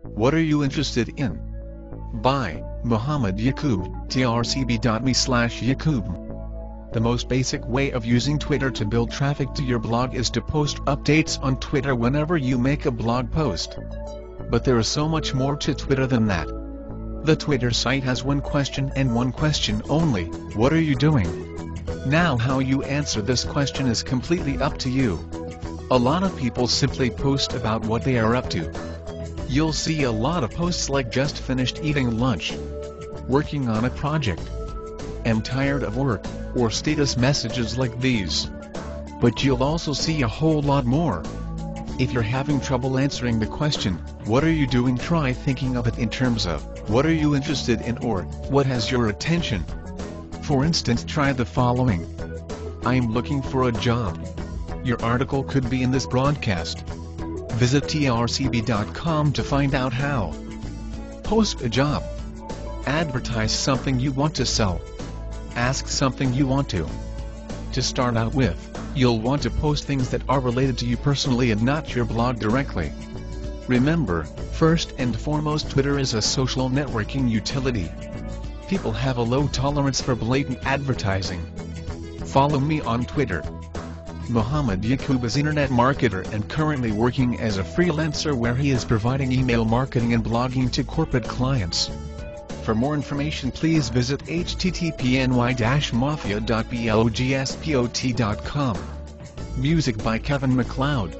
What are you interested in? By Muhammad Yaqub, trcb.me/Yaqub. The most basic way of using Twitter to build traffic to your blog is to post updates on Twitter whenever you make a blog post. But there is so much more to Twitter than that. The Twitter site has one question and one question only: what are you doing? Now, how you answer this question is completely up to you. A lot of people simply post about what they are up to. You'll see a lot of posts like "just finished eating lunch," "working on a project," "am tired of work," or status messages like these. But you'll also see a whole lot more. If you're having trouble answering the question, what are you doing, try thinking of it in terms of, what are you interested in, or, what has your attention? For instance, try the following. I'm looking for a job. Your article could be in this broadcast. Visit trcb.com to find out how. Post a job. Advertise something you want to sell. Ask something you want to. To start out with, you'll want to post things that are related to you personally and not your blog directly. Remember, first and foremost, Twitter is a social networking utility. People have a low tolerance for blatant advertising. Follow me on Twitter. Muhammad Yaqub is an internet marketer and currently working as a freelancer where he is providing email marketing and blogging to corporate clients. For more information, please visit http://mafia.blogspot.com. Music by Kevin MacLeod.